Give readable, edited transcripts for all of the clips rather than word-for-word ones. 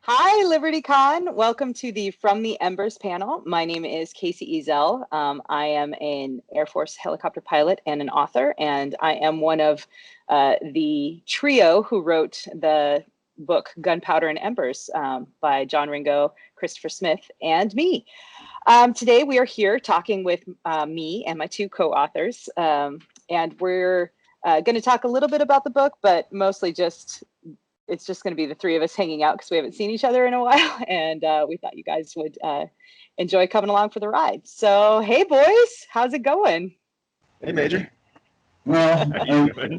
Hi, LibertyCon. Welcome to the From the Embers panel. My name is Kacey Ezell. I am an Air Force helicopter pilot and an author, and I am one of the trio who wrote the book Gunpowder and Embers by John Ringo, Christopher Smith, and me. Today we are here talking with me and my two co-authors, and we're going to talk a little bit about the book, but mostly it's just going to be the three of us hanging out because we haven't seen each other in a while, and we thought you guys would enjoy coming along for the ride. So, hey boys, how's it going? Hey Major. Well,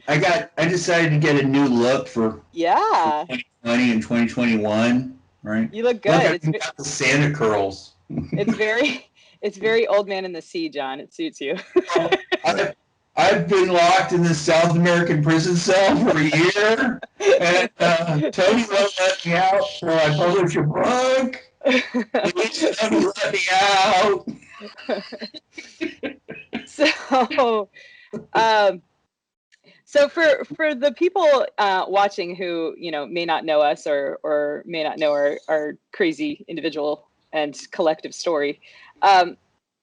I decided to get a new look for 2020 and 2021. Right? You look good. Look, I got the Santa curls. It's very old man in the sea, John. It suits you. I've been locked in this South American prison cell for a year, and Tony won't let me out till I publish a book. Please, Tony, let me out. So for the people watching who may not know us or may not know our crazy individual and collective story,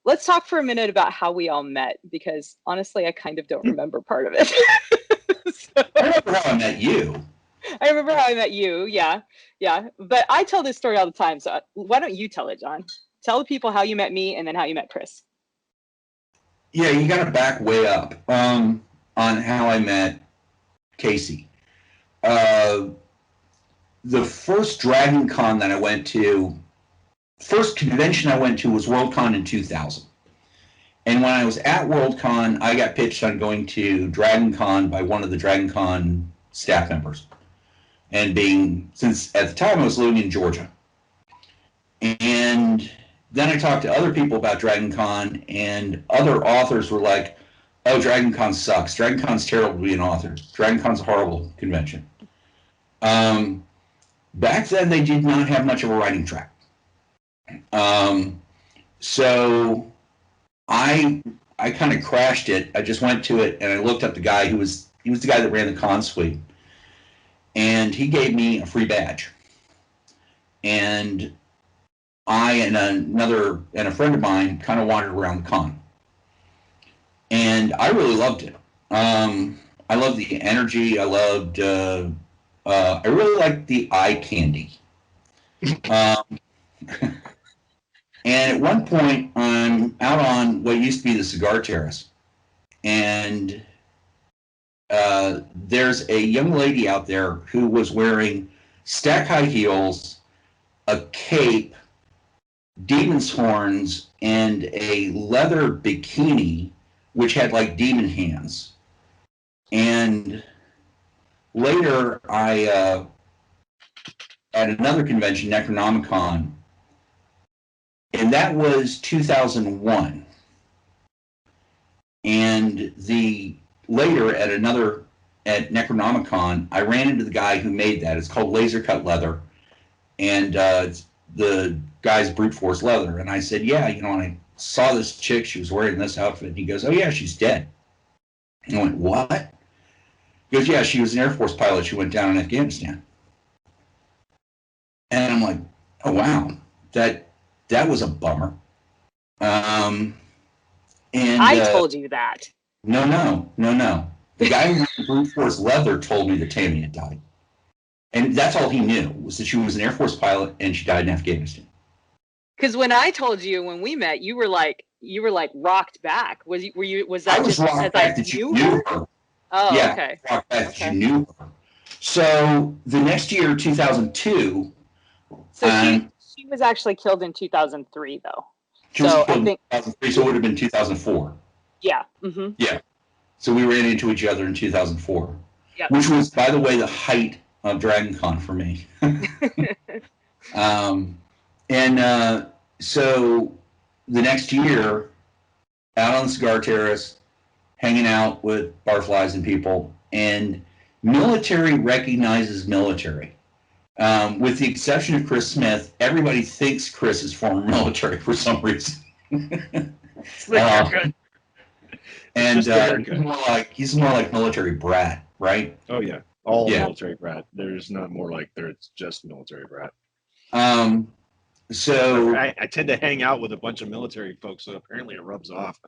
let's talk for a minute about how we all met, because honestly, I kind of don't remember part of it. I remember how I met you. I remember how I met you, yeah. But I tell this story all the time, so why don't you tell it, John? Tell the people how you met me and then how you met Chris. Yeah, you got to back way up on how I met Kacey. The first Dragon Con that I went to, first convention I went to was Worldcon in 2000. And when I was at Worldcon, I got pitched on going to Dragon Con by one of the Dragon Con staff members. And since at the time I was living in Georgia. And then I talked to other people about Dragon Con, and other authors were like, oh, Dragon Con sucks. Dragon Con's terrible to be an author. Dragon Con's a horrible convention. Back then, they did not have much of a writing track. So I kind of crashed it. I just went to it and I looked up the guy he was the guy that ran the con suite, and he gave me a free badge. And I and a friend of mine kind of wandered around the con, and I really loved it. I loved the energy. I really liked the eye candy. And at one point, I'm out on what used to be the cigar terrace, and there's a young lady out there who was wearing stack high heels, a cape, demon's horns, and a leather bikini, which had like demon hands. And later, I at another convention, Necronomicon, and that was 2001. And later at Necronomicon, I ran into the guy who made that. It's called laser cut leather, and the guy's brute force leather. And I said, yeah, and I saw this chick. She was wearing this outfit. And he goes, oh yeah, she's dead. And I went, what? He goes, yeah, she was an Air Force pilot. She went down in Afghanistan. And I'm like, oh wow, that was a bummer. And I told you that. No. The guy who ran brute force leather told me that Tammy had died. And that's all he knew, was that she was an Air Force pilot and she died in Afghanistan. Because when I told you when we met, you were like rocked back. Was that I was just rocked back that you knew her? Oh, yeah, okay. Rocked back that you knew her. So the next year, 2002. So she was actually killed in 2003, though. She was killed in 2003, so it would have been 2004. Yeah. Mm-hmm. Yeah. So we ran into each other in 2004, yep. Which was, by the way, the height of Dragon Con for me. So the next year, out on the cigar terrace, hanging out with barflies and people, and military recognizes military. With the exception of Chris Smith, everybody thinks Chris is former military for some reason. He's more like military brat, right? Oh yeah, all military brat. There's not more like there. It's just military brat. So I tend to hang out with a bunch of military folks, so apparently it rubs off.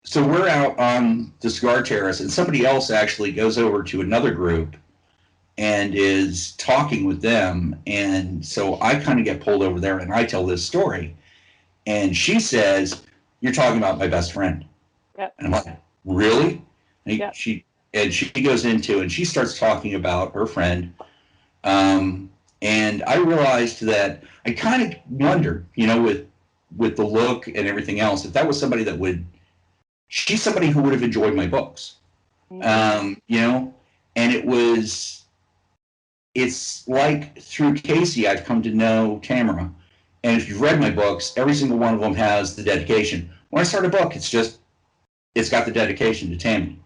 So we're out on the cigar terrace, and somebody else actually goes over to another group and is talking with them. And so I kind of get pulled over there, and I tell this story. And she says, "You're talking about my best friend." Yep. And I'm like, "Really?" And Yep. she goes into, and she starts talking about her friend. And I realized that I kind of wondered, with the look and everything else, if that was somebody that would. She's somebody who would have enjoyed my books, and it's like through Kacey, I've come to know Tamara. And if you've read my books, every single one of them has the dedication. When I start a book, it's got the dedication to Tammy.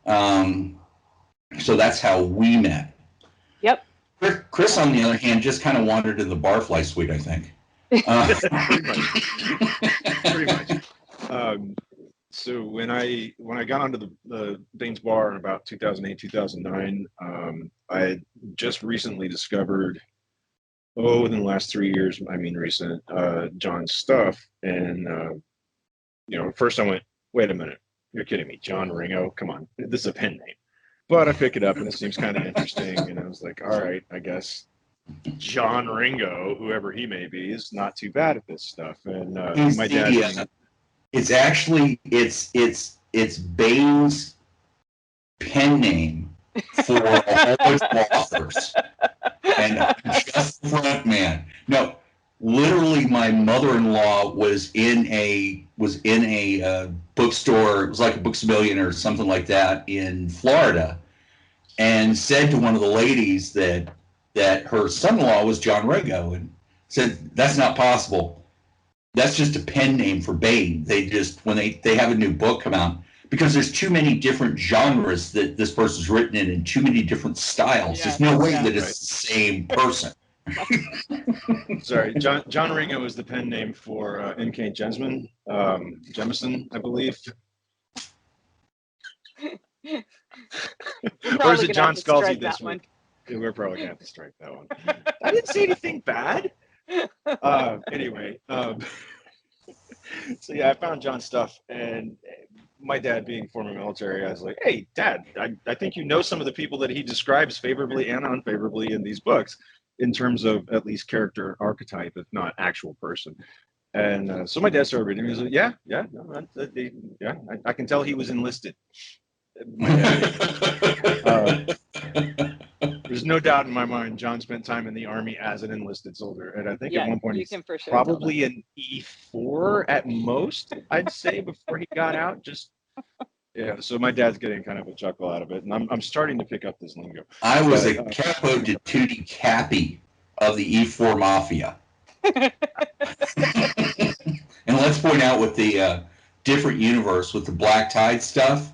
So that's how we met. Yep. Chris, on the other hand, just kind of wandered in the barfly suite, I think. Pretty much. So when I got onto the Baines Bar in about 2008, 2009, I had just recently discovered, within the last 3 years, I mean recent, John's stuff. And, at first I went, wait a minute, you're kidding me, John Ringo? Come on, this is a pen name. But I pick it up and it seems kind of interesting. And I was like, all right, I guess John Ringo, whoever he may be, is not too bad at this stuff. And my dad... It's actually it's Baines' pen name for all its authors, and I'm just the front man. No, literally, my mother-in-law was in a bookstore. It was like a Books A Million or something like that in Florida, and said to one of the ladies that her son-in-law was John Ringo, and said, "That's not possible. That's just a pen name for Bain. They just, when they have a new book come out, because there's too many different genres that this person's written in and too many different styles. There's no way that it's the same person." Sorry, John Ringo is the pen name for N.K. Jemisin, I believe. Or is it John Scalzi this week? Yeah, we're probably going to have to strike that one. I didn't say anything bad. Anyway, so yeah, I found John's stuff, and my dad being former military, I was like, hey, Dad, I think you know some of the people that he describes favorably and unfavorably in these books in terms of at least character archetype, if not actual person. And so my dad started reading. He was like, I can tell he was enlisted. My dad, there's no doubt in my mind John spent time in the Army as an enlisted soldier. And I think at one point he's probably an E4 at most, I'd say, before he got out. So my dad's getting kind of a chuckle out of it. And I'm starting to pick up this lingo. I was a capo de tutti capi of the E4 Mafia. And let's point out with the different universe, with the Black Tide stuff,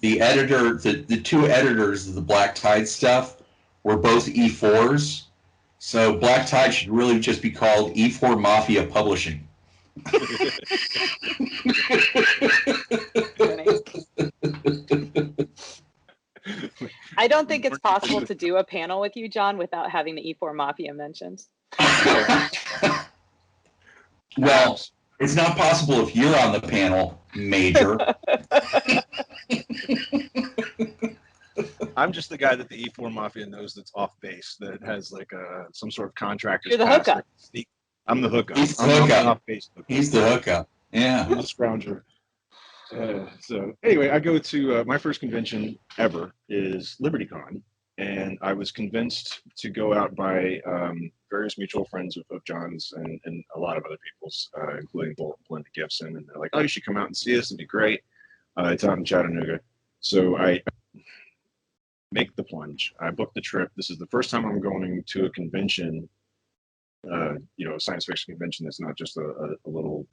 the two editors of the Black Tide stuff were both E4s. So Black Tide should really just be called E4 Mafia Publishing. I don't think it's possible to do a panel with you, John, without having the E4 Mafia mentioned. Well, it's not possible if you're on the panel, Major. I'm just the guy that the E4 Mafia knows that's off base, that has like some sort of contractor. You're the hookup. I'm the hookup. He's the hookup. Off base hookup. He's the hookup. Yeah. I'm the scrounger. So anyway, I go to my first convention ever is LibertyCon, and I was convinced to go out by various mutual friends of John's and a lot of other people's, including Belinda Gibson, and they're like, "Oh, you should come out and see us; it'd be great." It's out in Chattanooga, so I make the plunge. I booked the trip. This is the first time I'm going to a convention, a science fiction convention that's not just a little,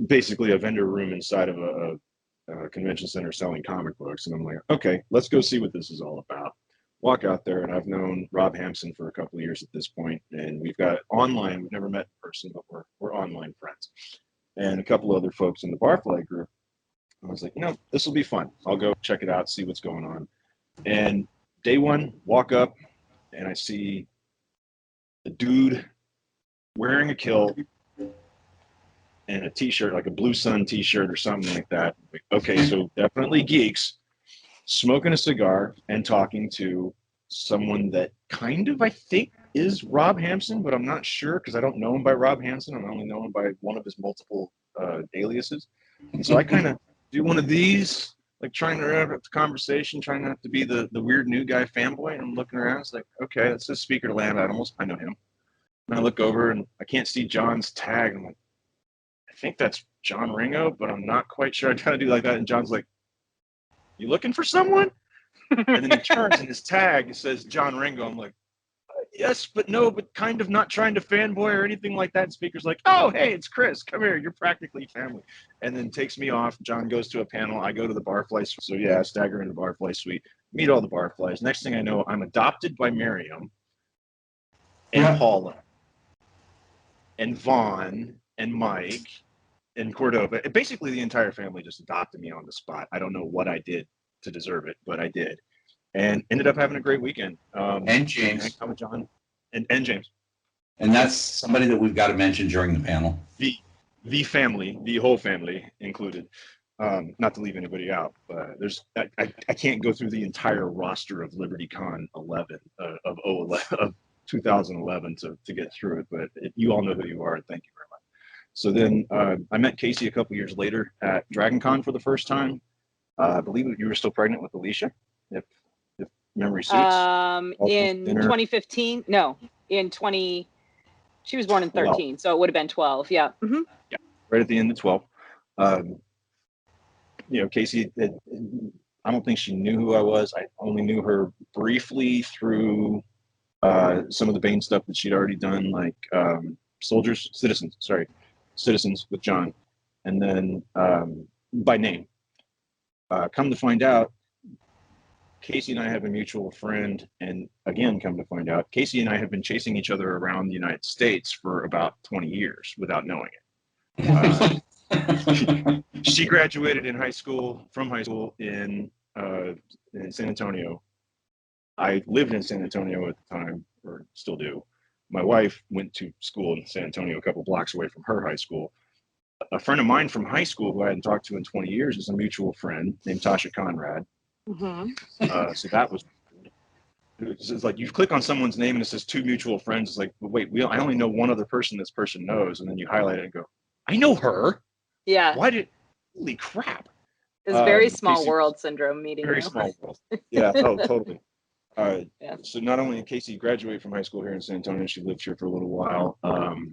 basically a vendor room inside of a convention center selling comic books. And I'm like, okay, let's go see what this is all about. Walk out there, and I've known Rob Hampson for a couple of years at this point, and we've got online, we've never met in person, but we're online friends. And a couple other folks in the Barfly group. I was like, this will be fun. I'll go check it out, see what's going on. And day one, walk up, and I see a dude wearing a kilt and a t-shirt, like a Blue Sun t-shirt or something like that. Okay, so definitely geeks, smoking a cigar and talking to someone that kind of, I think, is Rob Hampson, but I'm not sure because I don't know him by Rob Hampson. I only know him by one of his multiple aliases. And so I kind of do one of these, like trying to wrap up the conversation, trying not to be the weird new guy fanboy. And I'm looking around, it's like, okay, that's the Speaker to Land Animals. I know him. And I look over and I can't see John's tag. I'm like, I think that's John Ringo, but I'm not quite sure. I try to do like that. And John's like, you looking for someone? And then he turns and his tag says John Ringo. I'm like, yes, but no, but kind of not trying to fanboy or anything like that. And Speaker's like, oh, hey, it's Chris. Come here. You're practically family. And then takes me off. John goes to a panel. I go to the Barfly Suite. So yeah, I stagger into the Barfly Suite, meet all the Barflies. Next thing I know, I'm adopted by Miriam and Paula and Vaughn and Mike and Cordova. Basically, the entire family just adopted me on the spot. I don't know what I did to deserve it, but I did. And ended up having a great weekend. And James. With John and James. And that's somebody that we've got to mention during the panel. The family, the whole family included. Not to leave anybody out, but I can't go through the entire roster of LibertyCon 11 of 2011 to get through it, but you all know who you are, and thank you very much. So then I met Kacey a couple years later at DragonCon for the first time. I believe you were still pregnant with Alicia, if memory suits. In 2015, no, in 20, she was born in 13, so it would have been 12, yeah. Mm-hmm. Yeah, right at the end of 12. Kacey, I don't think she knew who I was. I only knew her briefly through some of the Bane stuff that she'd already done, like Citizens with John, and then by name. Come to find out, Kacey and I have a mutual friend, and again, come to find out, Kacey and I have been chasing each other around the United States for about 20 years without knowing it. She graduated from high school in San Antonio. I lived in San Antonio at the time, or still do. My wife went to school in San Antonio, a couple blocks away from her high school. A friend of mine from high school who I hadn't talked to in 20 years is a mutual friend named Tasha Conrad. Mm-hmm. So that was, it's like you click on someone's name and it says two mutual friends. It's like, wait, I only know one other person this person knows. And then you highlight it and go, I know her. Yeah. Holy crap. It's very small world syndrome meeting. Very small world. Yeah, oh, totally. So not only did Kacey graduate from high school here in San Antonio, she lived here for a little while.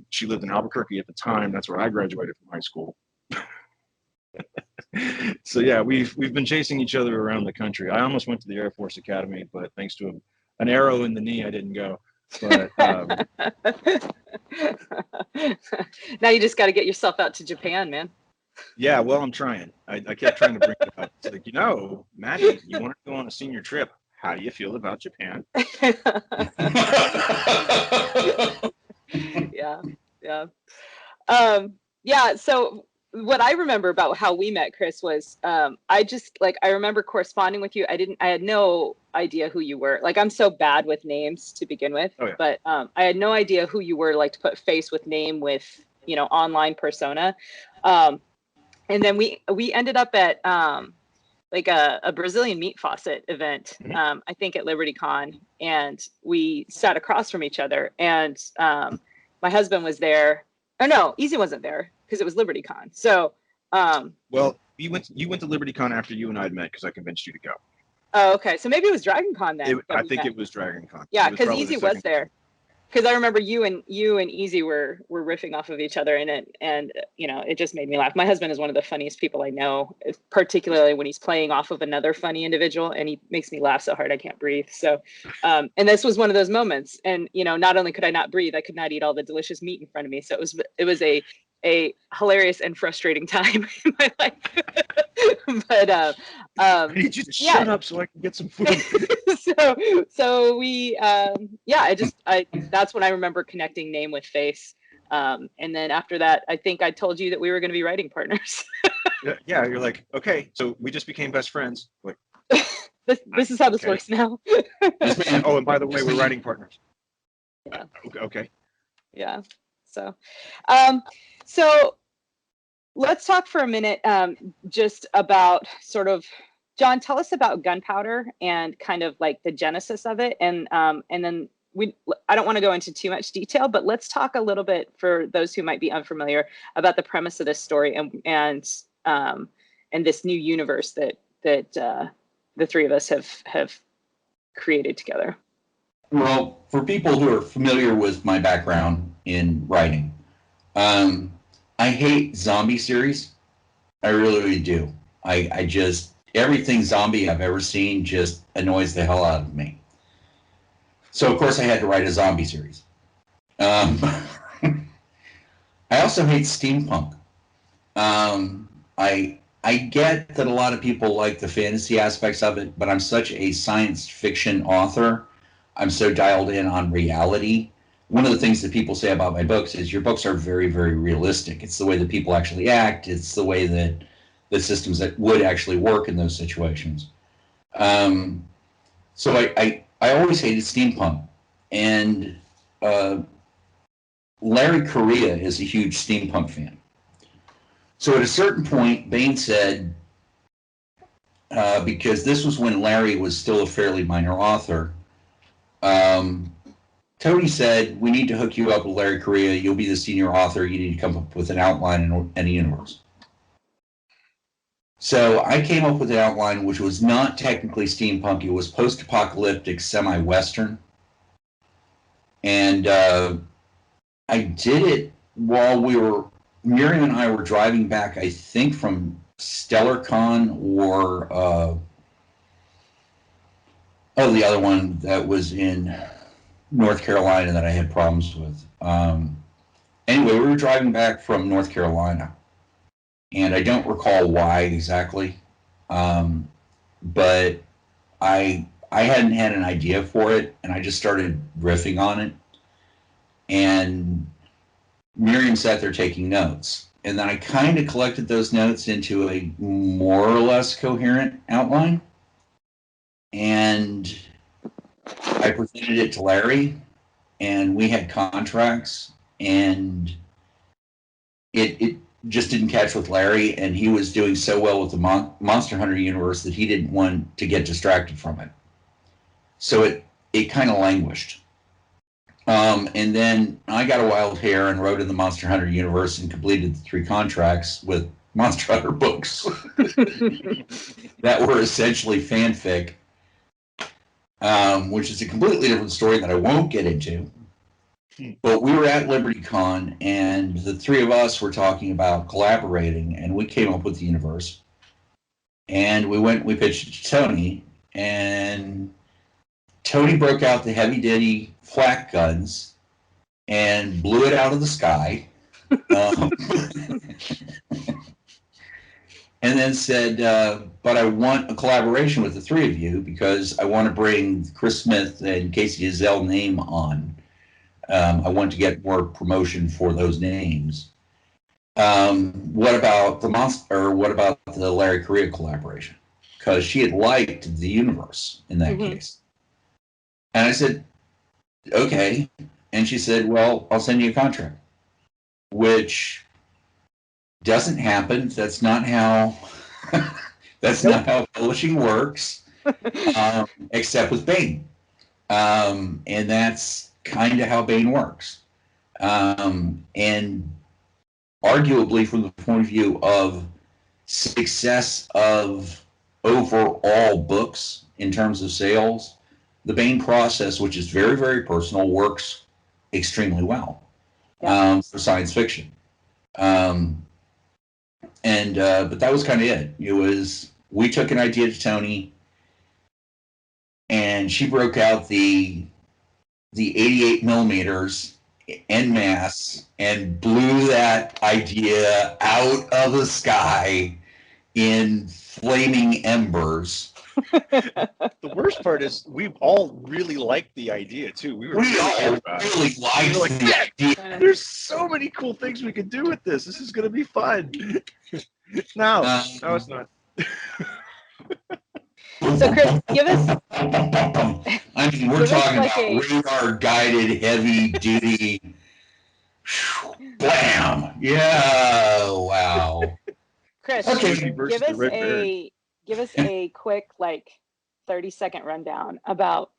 She lived in Albuquerque at the time. That's where I graduated from high school. So yeah, we've been chasing each other around the country. I almost went to the Air Force Academy, but thanks to an arrow in the knee, I didn't go. But now you just got to get yourself out to Japan, man. Yeah, well, I'm trying. I kept trying to bring it up. It's like, Maddie, you want to go on a senior trip? How do you feel about Japan? Yeah. So what I remember about how we met, Chris, was I remember corresponding with you. I had no idea who you were. Like, I'm so bad with names to begin with, but I had no idea who you were, like, to put face with name with, online persona. And then we ended up at like a Brazilian meat faucet event, I think at LibertyCon, and we sat across from each other, and my husband was there. Oh no, Easy wasn't there because it was LibertyCon. So well, you went to LibertyCon after you and I had met because I convinced you to go. Oh, okay. So maybe it was DragonCon then. I think it was DragonCon. Yeah, because Easy was there. Because I remember you and Easy were riffing off of each other in it, and it just made me laugh. My husband is one of the funniest people I know, particularly when he's playing off of another funny individual, and he makes me laugh so hard I can't breathe. So, and this was one of those moments. And not only could I not breathe, I could not eat all the delicious meat in front of me. So it was a hilarious and frustrating time in my life. But I need you to shut up so I can get some food. so we that's when I remember connecting name with face. And then after that, I think I told you that we were going to be writing partners. Yeah, you're like, okay, so we just became best friends. Like, this is how this works now. And by the way, we're writing partners. Yeah. Okay. Yeah. So let's talk for a minute just about sort of, John, tell us about gunpowder and kind of like the genesis of it. And then I don't want to go into too much detail, but let's talk a little bit for those who might be unfamiliar about the premise of this story and this new universe that the three of us have created together. Well, for people who are familiar with my background in writing, I hate zombie series. I really do. I just, everything zombie I've ever seen just annoys the hell out of me. So, of course, I had to write a zombie series. I also hate steampunk. I get that a lot of people like the fantasy aspects of it, but I'm such a science fiction author. I'm so dialed in on reality. One of the things that people say about my books is your books are very, very realistic. It's the way that people actually act. It's the way that the systems that would actually work in those situations. So I always hated steampunk. And Larry Correia is a huge steampunk fan. So at a certain point, Bain said, because this was when Larry was still a fairly minor author, Tony said, we need to hook you up with Larry Correia. You'll be the senior author. You need to come up with an outline and a universe. So I came up with an outline which was not technically steampunk. It was post-apocalyptic, semi-Western. And I did it while Miriam and I were driving back, I think, from StellarCon or, the other one that was in North Carolina that I had problems with. Anyway, we were driving back from North Carolina, and I don't recall why exactly, but I hadn't had an idea for it, and I just started riffing on it, and Miriam sat there taking notes, and then I kind of collected those notes into a more or less coherent outline, and I presented it to Larry, and we had contracts, and it just didn't catch with Larry, and he was doing so well with the Monster Hunter universe that he didn't want to get distracted from it. So it kind of languished. And then I got a wild hair and wrote in the Monster Hunter universe and completed the 3 contracts with Monster Hunter books that were essentially fanfic, which is a completely different story that I won't get into. But we were at LibertyCon, and the 3 of us were talking about collaborating, and we came up with the universe. And we pitched it to Tony, and Tony broke out the heavy-duty flak guns and blew it out of the sky. And then said, but I want a collaboration with the 3 of you because I want to bring Chris Smith and Kacey Ezell name on. I want to get more promotion for those names. What about the Larry Correia collaboration? Because she had liked the universe in that case. And I said, okay. And she said, well, I'll send you a contract, which doesn't happen. That's not how not how publishing works, except with Bain. And that's kind of how Bain works. And arguably from the point of view of success of overall books in terms of sales, the Bain process, which is very, very personal, works extremely well for science fiction. But that was kind of it. It was, we took an idea to Tony, and she broke out the 88 millimeters en masse and blew that idea out of the sky in flaming embers. The worst part is we all really liked the idea too. We all really liked the idea. There's so many cool things we could do with this. This is going to be fun. No, it's not. So Chris, give us. I I mean, we're talking about radar-guided, heavy-duty. Blam! Yeah, wow. Chris, Okay. give us a quick 30-second rundown about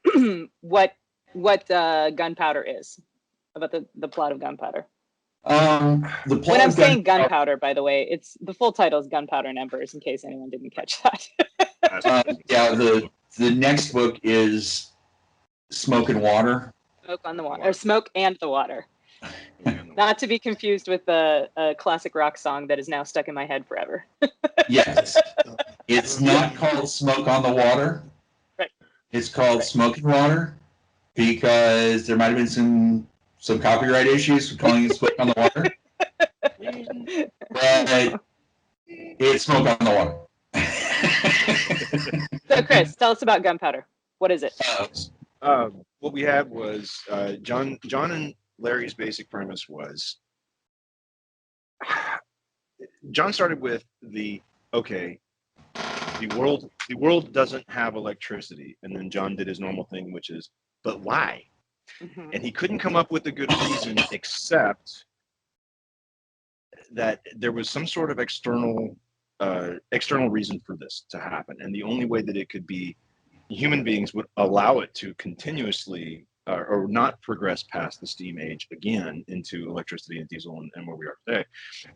what Gunpowder is, about the plot of Gunpowder. The plot when I'm of saying Gunpowder, by the way, it's the full title is Gunpowder and Embers, in case anyone didn't catch that. Yeah, the next book is Smoke and Water. Smoke on the Water, or Smoke and the Water. Not to be confused with the classic rock song that is now stuck in my head forever. Yes. It's not called Smoke on the Water. Right. It's called Smoke and Water because there might have been some copyright issues with calling it Smoke on the Water. But it's Smoke on the Water. So, Chris, tell us about Gunpowder. What is it? What we had was John and Larry's basic premise was John started with the world doesn't have electricity, and then John did his normal thing, which is, but why? Mm-hmm. And he couldn't come up with a good reason except that there was some sort of external reason for this to happen, and the only way that it could be human beings would allow it to continuously or not progress past the steam age again into electricity and diesel and where we are today,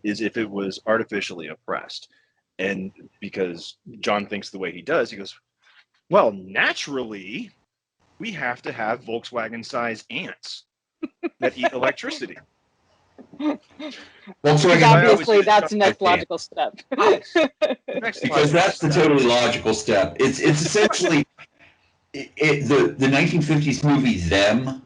is if it was artificially oppressed. And because John thinks the way he does, he goes, well, naturally, we have to have Volkswagen-sized ants that eat electricity. Obviously, that's the next logical step. Because that's the totally logical step. It's essentially the 1950s movie Them.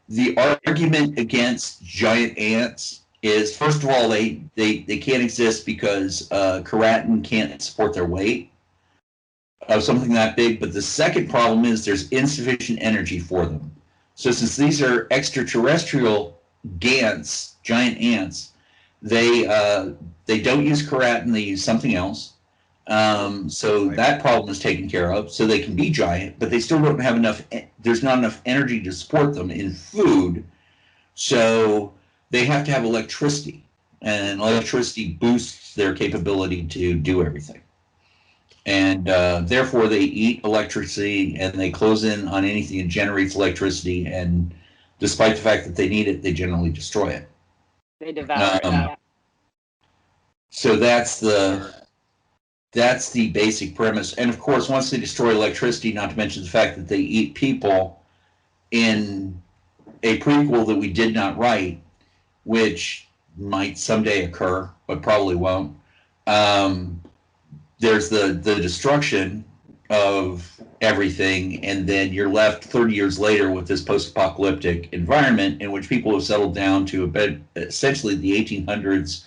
The argument against giant ants is, first of all, they can't exist because keratin can't support their weight of something that big. But the second problem is there's insufficient energy for them. So since these are extraterrestrial gants, giant ants, they don't use keratin, they use something else. So that problem is taken care of, so they can be giant, but they still don't have enough, there's not enough energy to support them in food, so they have to have electricity, and electricity boosts their capability to do everything. And therefore they eat electricity, and they close in on anything that generates electricity, and despite the fact that they need it, they generally destroy it. They devour it, yeah. So that's the basic premise. And of course, once they destroy electricity, not to mention the fact that they eat people, in a prequel that we did not write, which might someday occur, but probably won't, there's the destruction of everything, and then you're left 30 years later with this post-apocalyptic environment in which people have settled down to essentially the 1800s,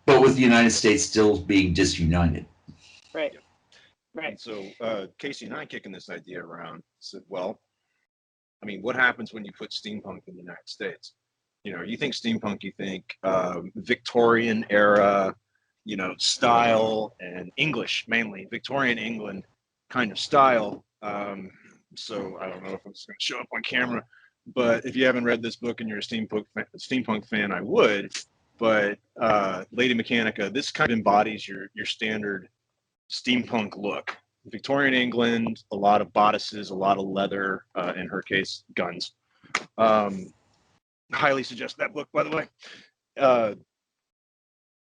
but with the United States still being disunited. Right. Right. So Kacey and I kicking this idea around said, well, I mean, what happens when you put steampunk in the United States? You know, you think steampunk, you think Victorian era, you know, style, and English mainly, Victorian England kind of style. So I don't know if it's going to show up on camera, but if you haven't read this book and you're a steampunk fan, I would. But Lady Mechanica, this kind of embodies your standard steampunk look. Victorian England, a lot of bodices, a lot of leather, in her case, guns. Highly suggest that book, by the way. But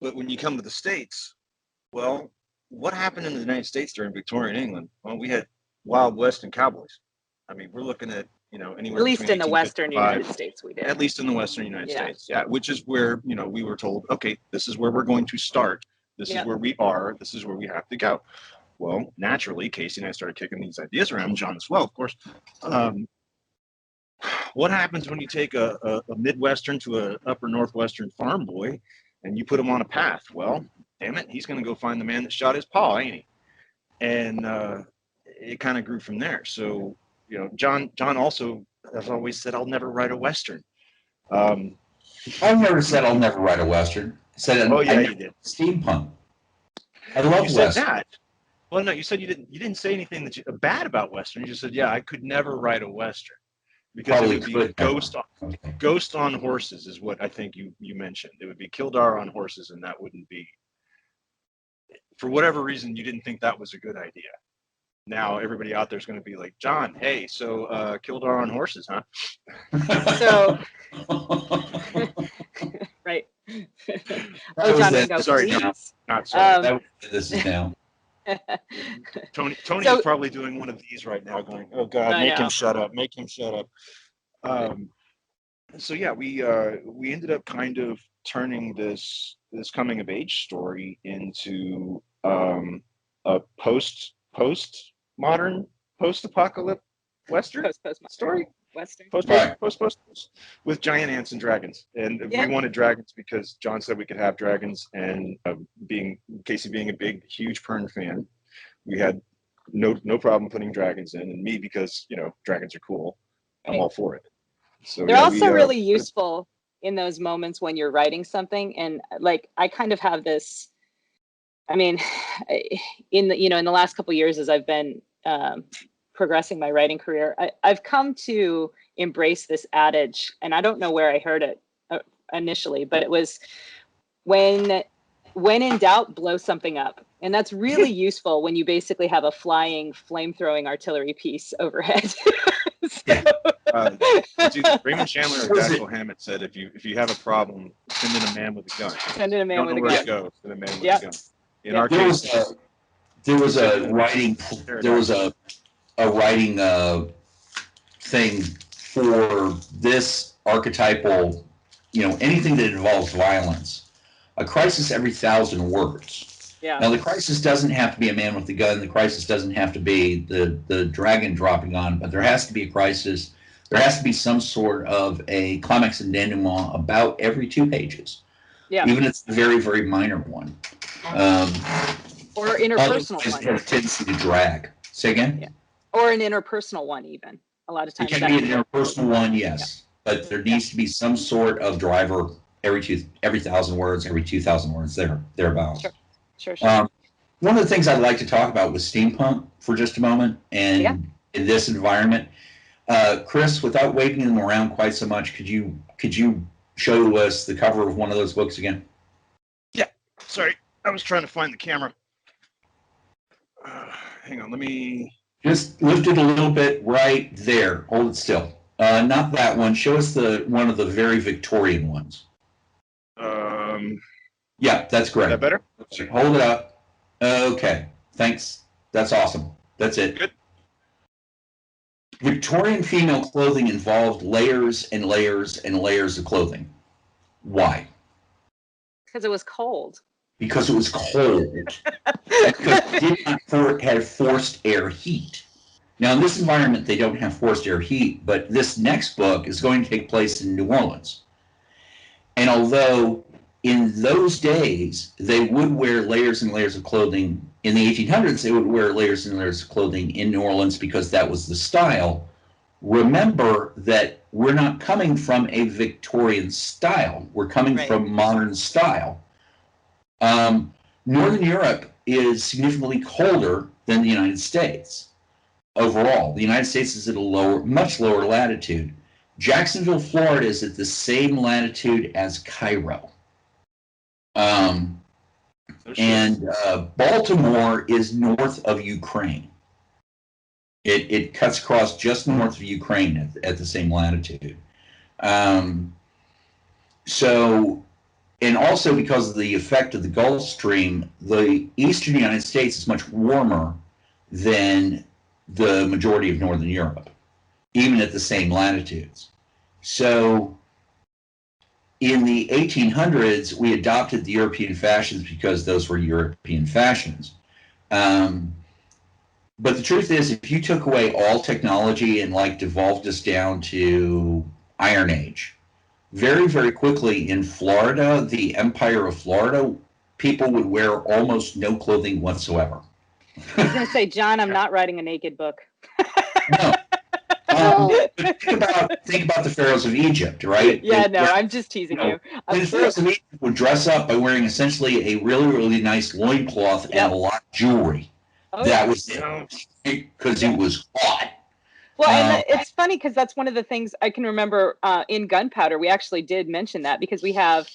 when you come to the States, well, what happened in the United States during Victorian England? Well, we had Wild West and cowboys. I mean, we're looking at, you know, anywhere at least in the Western United States, we did. At least in the Western United States, yeah. Which is where, you know, we were told, okay, this is where we're going to start. This is where we are. This is where we have to go. Well, naturally, Kacey and I started kicking these ideas around, John as well, of course. What happens when you take a Midwestern to an upper Northwestern farm boy and you put him on a path? Well, damn it, he's going to go find the man that shot his paw, ain't he? And it kind of grew from there. So, you know, John also has always said, I'll never write a Western. I've never said I'll never write a Western. I said, you did. Steampunk. I love you Western. said that. Well, no, you said you didn't say anything bad about Western. You just said, yeah, I could never write a Western because Probably it would be could. ghost on horses is what I think you mentioned. It would be Kildare on horses, and that wouldn't be, for whatever reason, you didn't think that was a good idea. Now everybody out there is going to be like, John, hey, so Kildare on horses, huh? So, right. Oh, John Ringo, sorry, please. Not sorry. This is now. Tony So, is probably doing one of these right now, going, "Oh God, make him shut up, make him shut up." So yeah, we ended up kind of turning this coming of age story into a post-modern, post-apocalyptic Western story. Western. Post with giant ants and dragons, and we wanted dragons because John said we could have dragons, and Kacey being a big, huge Pern fan, we had no problem putting dragons in, and me because dragons are cool, I'm all for it. So they're also really useful in those moments when you're writing something, and like I kind of have this. I mean, in the last couple of years as I've been progressing my writing career, I've come to embrace this adage, and I don't know where I heard it initially, but it was when in doubt, blow something up. And that's really useful when you basically have a flying, flame-throwing artillery piece overhead. Dude, Raymond Chandler and Dashiell Hammett said, if you have a problem, send in a man with a gun. Send in a man with a gun. Where to go, send a man with a gun. In our there case, was a writing thing for this archetypal, anything that involves violence. A crisis every 1,000 words. Yeah. Now the crisis doesn't have to be a man with a gun. The crisis doesn't have to be the dragon dropping on, but there has to be a crisis. There has to be some sort of a climax and denouement about every 2 pages. Yeah. Even if it's a very, very minor one. Or interpersonal one. Have a tendency to drag. Say again? Yeah. Or an interpersonal one, even. A lot of times. It can be an interpersonal one, yes. Yeah. But there needs to be some sort of driver every 1,000 words, every 2,000 words, thereabouts. Sure. One of the things I'd like to talk about was steampunk for just a moment, and in this environment. Chris, without waving them around quite so much, could you show us the cover of one of those books again? Yeah. Sorry, I was trying to find the camera. Hang on, let me just lift it a little bit right there. Hold it still. Not that one. Show us one of the very Victorian ones. Yeah, that's correct. Is that better? Hold it up. Okay, thanks. That's awesome. That's it. Good. Victorian female clothing involved layers and layers and layers of clothing. Why? Because it was cold. Because it was cold. Because it did not have forced air heat. Now, in this environment, they don't have forced air heat, but this next book is going to take place in New Orleans. And although in those days, they would wear layers and layers of clothing, in the 1800s, they would wear layers and layers of clothing in New Orleans because that was the style. Remember that we're not coming from a Victorian style. We're coming from modern style. Northern Europe is significantly colder than the United States overall. The United States is at a much lower latitude. Jacksonville, Florida is at the same latitude as Cairo. And Baltimore is north of Ukraine. It cuts across just north of Ukraine at the same latitude. And also because of the effect of the Gulf Stream, the eastern United States is much warmer than the majority of Northern Europe, even at the same latitudes. So in the 1800s, we adopted the European fashions because those were European fashions. But the truth is, if you took away all technology and devolved us down to Iron Age, very, very quickly in Florida, the Empire of Florida, people would wear almost no clothing whatsoever. I was going to say, John, I'm not writing a naked book. No. Think about the pharaohs of Egypt, right? Yeah, I'm just teasing you. The pharaohs of Egypt would dress up by wearing essentially a really, really nice loincloth and a lot of jewelry. Oh, That yeah. was it, because it was hot. Well, and it's funny because that's one of the things I can remember in Gunpowder. We actually did mention that because we have,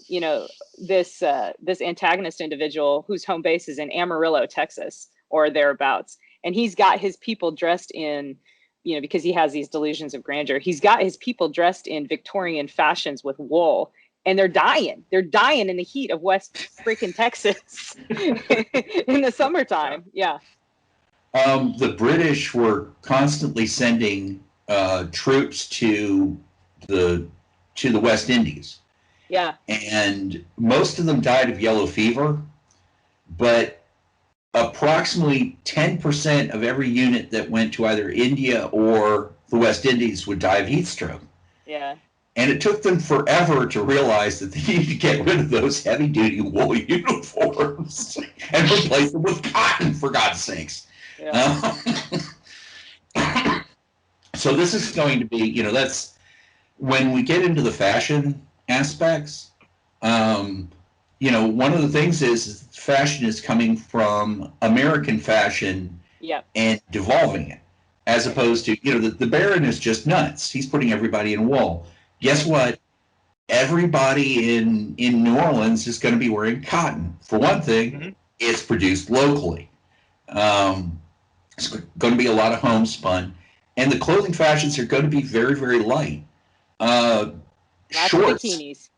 you know, this antagonist individual whose home base is in Amarillo, Texas, or thereabouts, and he's got his people dressed in, you know, because he has these delusions of grandeur. He's got his people dressed in Victorian fashions with wool, and they're dying. They're dying in the heat of West freaking Texas in the summertime. Yeah. The British were constantly sending troops to the West Indies, Yeah. and most of them died of yellow fever, but approximately 10% of every unit that went to either India or the West Indies would die of heat stroke. Yeah. And it took them forever to realize that they needed to get rid of those heavy-duty wool uniforms and replace them with cotton, for God's sakes. Yeah. So this is going to be, you know, that's when we get into the fashion aspects. You know, one of the things is fashion is coming from American fashion Yep. and devolving it, as opposed to, you know, the Baron is just nuts. He's putting everybody in wool. Guess what? Everybody in New Orleans is going to be wearing cotton. For one thing, it's produced locally. It's going to be a lot of homespun, and the clothing fashions are going to be very, very light. Lots Shorts. of bikinis.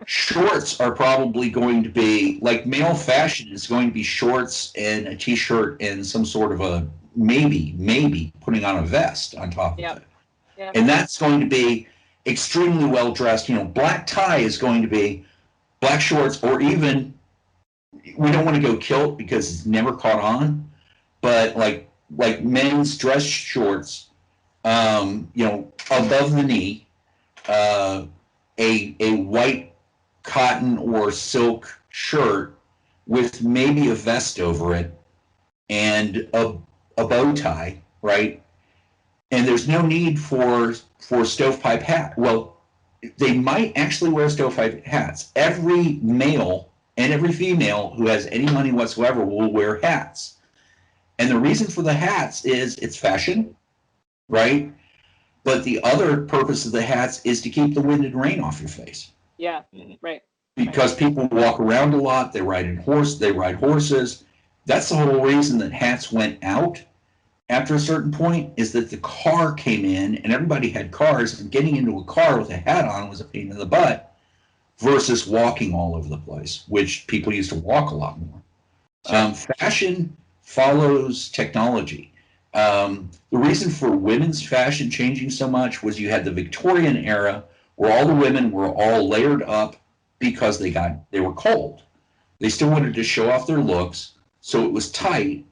Shorts are probably going to be, like, male fashion is going to be shorts and a t-shirt and some sort of a, maybe putting on a vest on top of it. Yep. And that's going to be extremely well dressed. You know, black tie is going to be black shorts, or even, we don't want to go kilt because it's never caught on, but like men's dress shorts, you know, above the knee, a white cotton or silk shirt with maybe a vest over it and a bow tie, right? And there's no need for stovepipe hat. Well, they might actually wear stovepipe hats. Every male and every female who has any money whatsoever will wear hats. And the reason for the hats is it's fashion, right? But the other purpose of the hats is to keep the wind and rain off your face. Yeah, right. Because people walk around a lot, they ride horses. That's the whole reason that hats went out after a certain point, is that the car came in and everybody had cars, and getting into a car with a hat on was a pain in the butt versus walking all over the place, which people used to walk a lot more. Fashion follows technology. The reason for women's fashion changing so much was you had the Victorian era where all the women were all layered up because they were cold. They still wanted to show off their looks, so it was tight,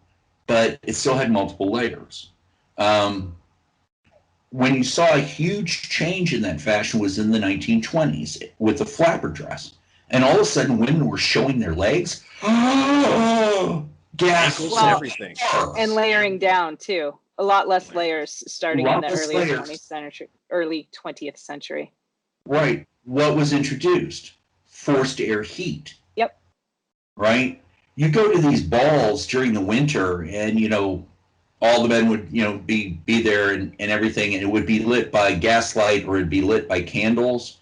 but it still had multiple layers. When you saw a huge change in that fashion was in the 1920s with the flapper dress. And all of a sudden women were showing their legs. Gas. Ankles and everything. And layering down too. A lot less layers starting in the early layers. 20th century. Early 20th century. Right. What was introduced? Forced air heat. Yep. Right? You go to these balls during the winter and, you know, all the men would, you know, be there and everything, and it would be lit by gaslight or it'd be lit by candles.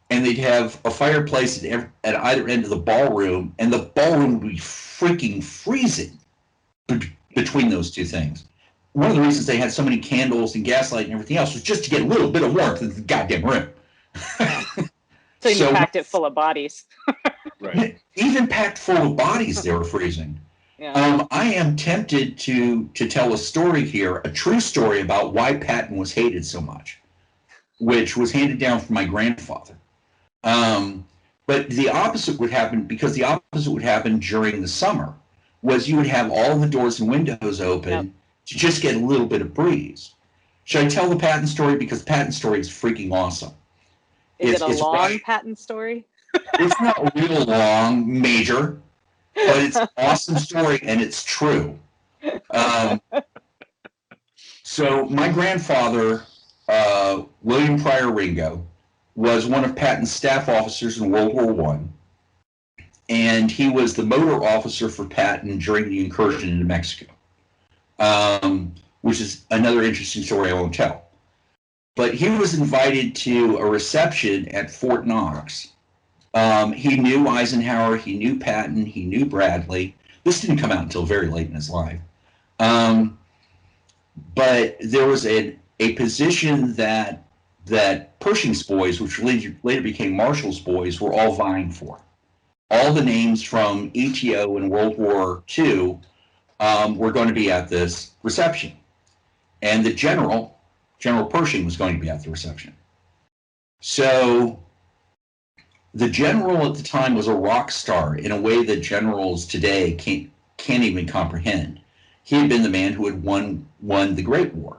And they'd have a fireplace at either end of the ballroom, and the ballroom would be freaking freezing between those two things. One of the reasons they had so many candles and gaslight and everything else was just to get a little bit of warmth in the goddamn room. So you packed it full of bodies. Right. Even packed full of bodies, they were freezing. Yeah. I am tempted to tell a story here, a true story about why Patton was hated so much, which was handed down from my grandfather. But the opposite would happen, because the opposite would happen during the summer, was you would have all the doors and windows open to just get a little bit of breeze. Should I tell the Patton story? Because Patton story is freaking awesome. Is it a long Patton story? It's not real long, major, but it's an awesome story, and it's true. So my grandfather, William Pryor Ringo, was one of Patton's staff officers in World War I. and he was the motor officer for Patton during the incursion into Mexico, which is another interesting story I won't tell. But he was invited to a reception at Fort Knox. He knew Eisenhower, he knew Patton, he knew Bradley. This didn't come out until very late in his life. But there was a position that Pershing's boys, which later became Marshall's boys, were all vying for. All the names from ETO in World War II were going to be at this reception. And the General Pershing, was going to be at the reception. So the general at the time was a rock star in a way that generals today can't even comprehend. He had been the man who had won the Great War.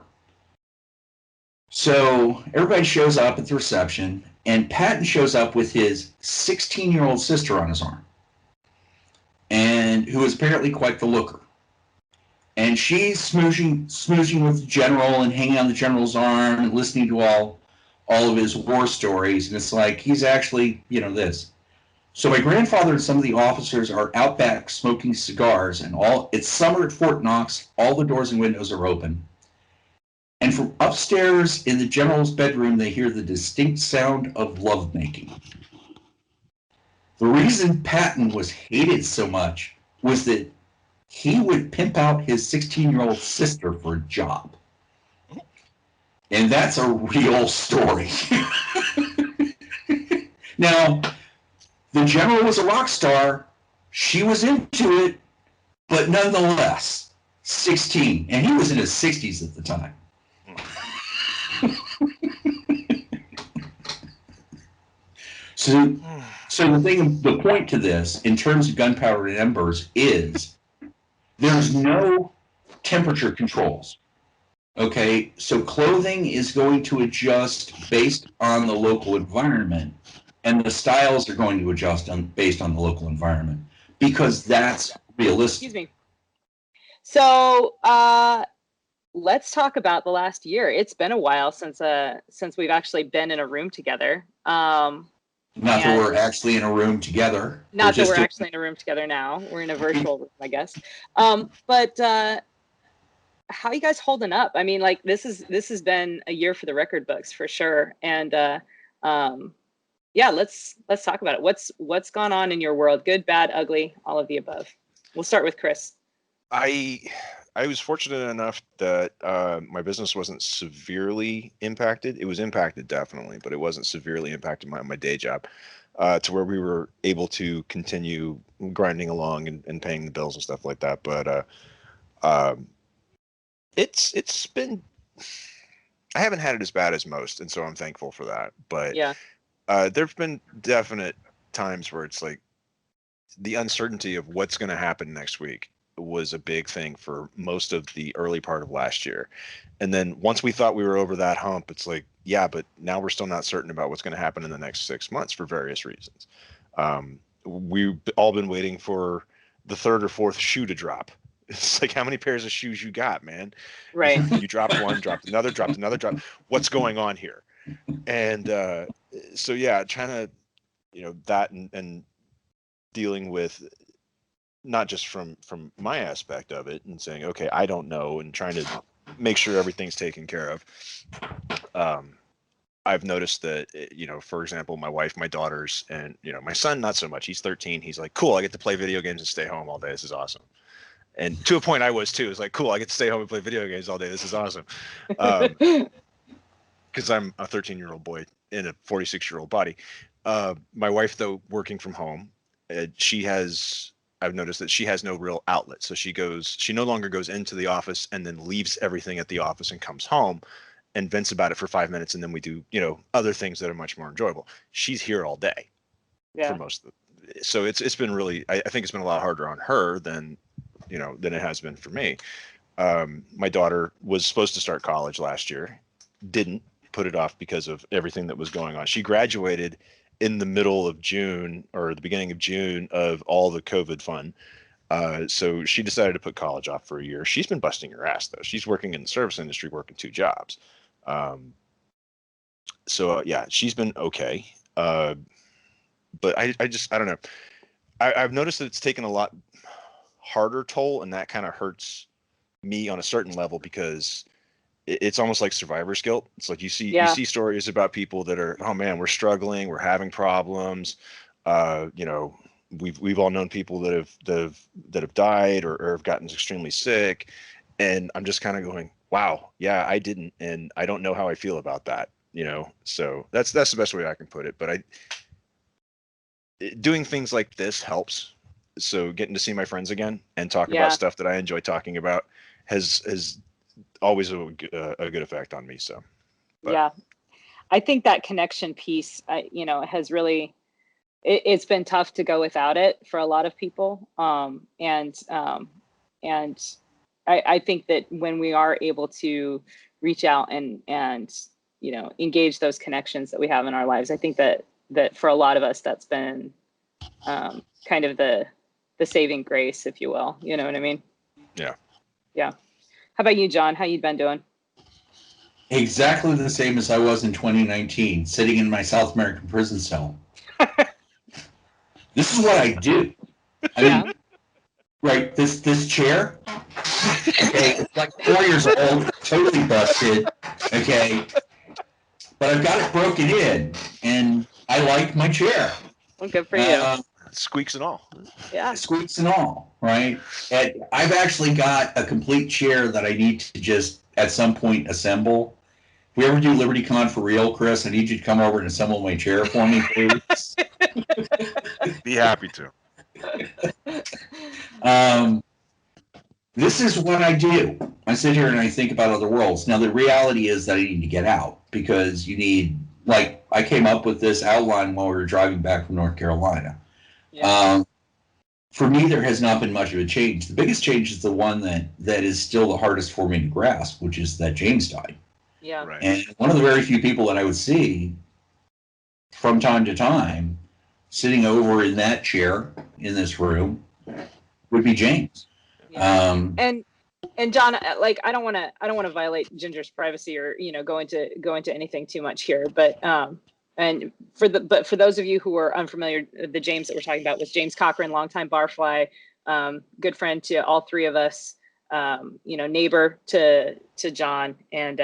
So everybody shows up at the reception, and Patton shows up with his 16-year-old sister on his arm, and who is apparently quite the looker. And she's smoozing with the general and hanging on the general's arm and listening to all of his war stories. And it's like, he's actually, this. So my grandfather and some of the officers are out back smoking cigars, and it's summer at Fort Knox. All the doors and windows are open. And from upstairs in the general's bedroom, they hear the distinct sound of lovemaking. The reason Patton was hated so much was that he would pimp out his 16-year-old sister for a job. And that's a real story. Now, the general was a rock star. She was into it, but nonetheless, 16. And he was in his 60s at the time. So the point to this, in terms of Gunpowder and Embers, is there's no temperature controls. Okay, so clothing is going to adjust based on the local environment, and the styles are going to adjust based on the local environment, because that's realistic. Excuse me. So let's talk about the last year. It's been a while since we've actually been in a room together. Not that we're actually in a room together. Not that we're actually in a room together now. We're in a virtual room, I guess. But how are you guys holding up? I mean, like, this has been a year for the record books for sure. And yeah, let's talk about it. What's gone on in your world? Good, bad, ugly, all of the above. We'll start with Chris. I was fortunate enough that my business wasn't severely impacted. It was impacted definitely, but it wasn't severely impacted my day job, to where we were able to continue grinding along and paying the bills and stuff like that. But it's been, I haven't had it as bad as most, and so I'm thankful for that. But yeah, there've been definite times where it's like the uncertainty of what's going to happen next week was a big thing for most of the early part of last year. And then once we thought we were over that hump, it's like, yeah, but now we're still not certain about what's going to happen in the next 6 months for various reasons. We've all been waiting for the third or fourth shoe to drop. It's like, how many pairs of shoes you got, man? right. You dropped one, dropped another, dropped another, dropped. What's going on here? And so, yeah, trying to, that and dealing with not just from my aspect of it and saying, okay, I don't know, and trying to make sure everything's taken care of. I've noticed that, for example, my wife, my daughters, and, my son, not so much. He's 13. He's like, cool, I get to play video games and stay home all day. This is awesome. And to a point I was too. It's like, cool, I get to stay home and play video games all day. This is awesome. Because I'm a 13-year-old boy in a 46-year-old body. My wife, though, working from home, I've noticed that she has no real outlet. So she no longer goes into the office and then leaves everything at the office and comes home and vents about it for 5 minutes. And then we do, other things that are much more enjoyable. She's here all day for most of it. So it's been really, I think it's been a lot harder on her than it has been for me. My daughter was supposed to start college last year, didn't, put it off because of everything that was going on. She graduated in the middle of June or the beginning of June of all the COVID fun. So she decided to put college off for a year. She's been busting her ass though. She's working in the service industry, working 2 jobs. So yeah, she's been okay. But I don't know. I've noticed that it's taken a lot harder toll, and that kind of hurts me on a certain level, because it's almost like survivor's guilt. It's like you see stories about people that are, oh man, we're struggling, we're having problems. You know, we've all known people that have died or have gotten extremely sick, and I'm just kind of going, wow, yeah, I didn't, and I don't know how I feel about that. You know, so that's the best way I can put it. But doing things like this helps. So getting to see my friends again and talk about stuff that I enjoy talking about has always a good effect on me. So, yeah, I think that connection piece, you know, has really, it's been tough to go without it for a lot of people. And I think that when we are able to reach out and, you know, engage those connections that we have in our lives, I think that for a lot of us, that's been kind of the saving grace, if you will. You know what I mean? Yeah. Yeah. How about you, John? How you been doing? Exactly the same as I was in 2019, sitting in my South American prison cell. This is what I do. I mean, right, this chair, okay, it's like 4 years old, totally busted, okay, but I've got it broken in, and I like my chair. Well, good for you. Squeaks and all. Yeah. Squeaks and all, right? And I've actually got a complete chair that I need to just, at some point, assemble. If we ever do LibertyCon for real, Chris, I need you to come over and assemble my chair for me, please. Be happy to. This is what I do. I sit here and I think about other worlds. Now, the reality is that I need to get out, because you need, like, I came up with this outline while we were driving back from North Carolina. Yeah. For me, there has not been much of a change. The biggest change is the one that is still the hardest for me to grasp, which is that James died. Yeah. Right. And one of the very few people that I would see from time to time sitting over in that chair in this room would be James. Yeah. And John, like, I don't want to violate Ginger's privacy or, you know, go into anything too much here, but and for those of you who are unfamiliar, the James that we're talking about was James Cochran, longtime barfly, good friend to all three of us, you know, neighbor to John, and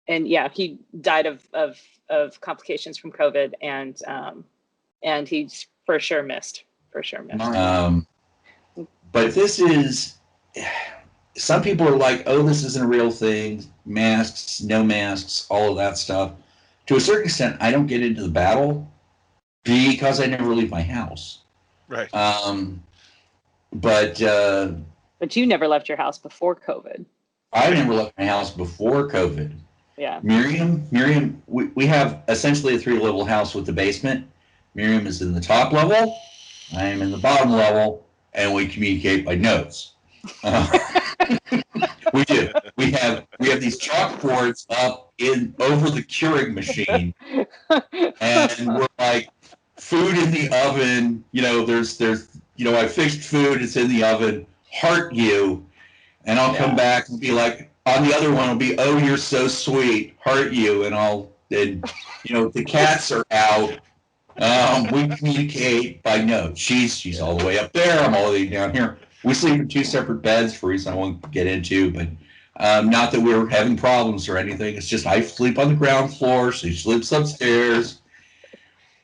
yeah, he died of complications from COVID, and he's for sure missed. But this is, some people are like, oh, this isn't a real thing, masks, no masks, all of that stuff. To a certain extent, I don't get into the battle because I never leave my house. Right. But you never left your house before COVID. I never left my house before COVID. Yeah. Miriam, we have essentially a 3-level house with the basement. Miriam is in the top level. I am in the bottom level, and we communicate by notes. We do. We have these chalkboards up over the curing machine, and we're like, food in the oven. You know, there's you know, I fixed food. It's in the oven. Heart you, and I'll come back and be like, on the other one will be, oh, you're so sweet. Heart you, and you know, the cats are out. We communicate by notes. She's all the way up there. I'm all the way down here. We sleep in 2 separate beds for reasons I won't get into, but not that we're having problems or anything. It's just I sleep on the ground floor. She sleeps upstairs.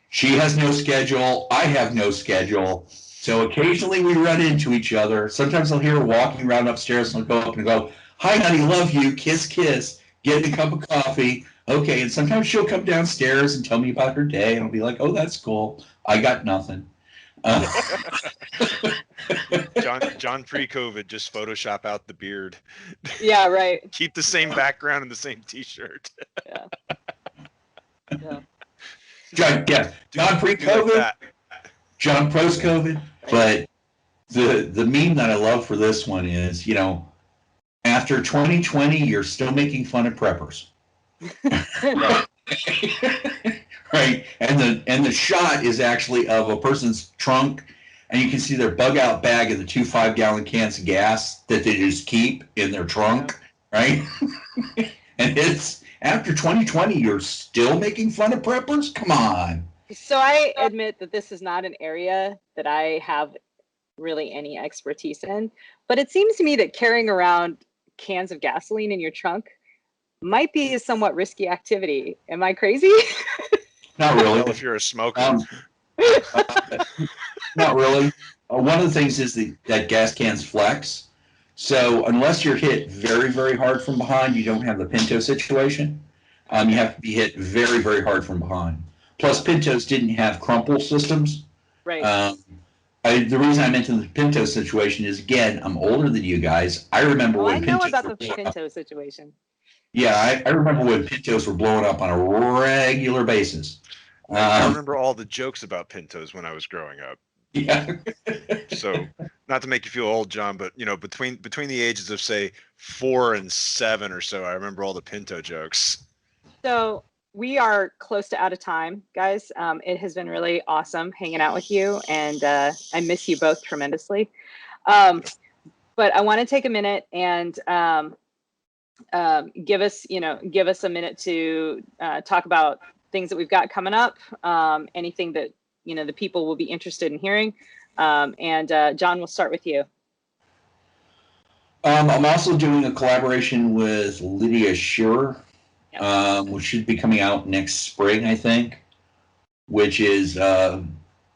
She has no schedule. I have no schedule. So occasionally we run into each other. Sometimes I'll hear her walking around upstairs, and I'll go up and go, hi, honey, love you, kiss, kiss, get a cup of coffee. Okay, and sometimes she'll come downstairs and tell me about her day, and I'll be like, oh, that's cool. I got nothing. John pre-COVID, just Photoshop out the beard. Yeah, right. Keep the same background and the same T-shirt. Yeah. John pre-COVID, John post-COVID. But the meme that I love for this one is, you know, after 2020, you're still making fun of preppers. Right, and the shot is actually of a person's trunk, and you can see their bug out bag and the 2 5-gallon cans of gas that they just keep in their trunk, right? And it's after 2020, you're still making fun of preppers? Come on. So I admit that this is not an area that I have really any expertise in, but it seems to me that carrying around cans of gasoline in your trunk might be a somewhat risky activity. Am I crazy? Not really. Well, if you're a smoker. Not really. One of the things is that gas cans flex. So unless you're hit very, very hard from behind, you don't have the Pinto situation. You have to be hit very, very hard from behind. Plus, Pintos didn't have crumple systems. Right. The reason I mentioned the Pinto situation is, again, I'm older than you guys. I remember when I know Pintos about were the blowing up. Pinto situation. Yeah, I remember when Pintos were blowing up on a regular basis. I remember all the jokes about Pintos when I was growing up. Yeah. So, not to make you feel old, John, but between the ages of say 4 and 7 or so, I remember all the Pinto jokes. So we are close to out of time, guys. It has been really awesome hanging out with you, and I miss you both tremendously. But I want to take a minute and give us a minute to talk about things that we've got coming up, anything that the people will be interested in hearing. And John, we'll start with you. I'm also doing a collaboration with Lydia Shearer, Yep. which should be coming out next spring, I think, which is